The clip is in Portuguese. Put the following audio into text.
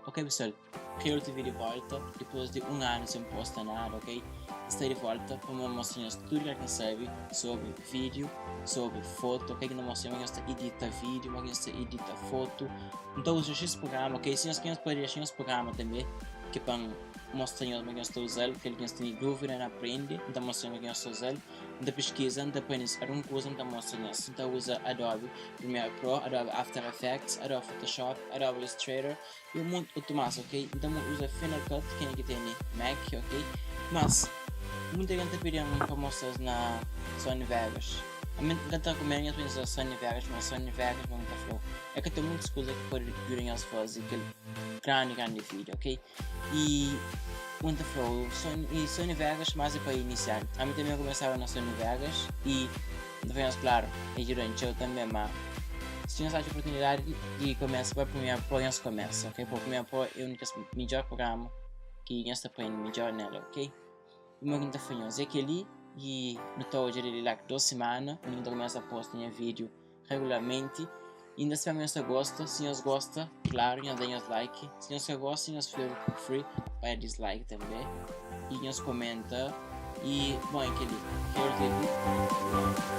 Ok pessoal, criei outro vídeo de volta, depois de um ano sem postar nada, ok? Estou de volta para mostrar tudo o que sabe sobre vídeo, sobre foto, ok? Não mostrar como você edita vídeo, como você edita foto. Então uso esse programa, ok? Se nós queremos poder achar esse programa também, que para mostrar como você está usando, que eles têm dúvida na aprende, então mostrar como você está usando, então pesquisa, então aprende alguma coisa, então mostra isso. Então usa Adobe Premiere Pro, Adobe After Effects, Adobe Photoshop, Adobe Illustrator e muito mais, ok? Então usa Final Cut, que tem Mac, ok? Mas muita gente pediu para mostrar na Sony Vegas. A mim não recomendo as pessoas Sony Vegas, mas Sony Vegas não está flow. É que tem muitas coisas que podem fazer aquele grande vídeo, ok? E muito flow. Sony Vegas mais é para iniciar. A mim também começava na Sony Vegas e depois, claro, e durante eu também, mas se tinha essa oportunidade e começa para Premiere Pro, eu começo, ok? Para Premiere Pro é o melhor programa que eu estou aprendendo melhor nela, ok? O meu quinta foi aquele e no todo ele lá 2 semanas, eu ainda começo a postar vídeo regularmente. E ainda se você gosta, se você gosta, claro, já dê like. Se você gosta, você feel free para dislike também. E você comenta. E bom, aquele, quero ter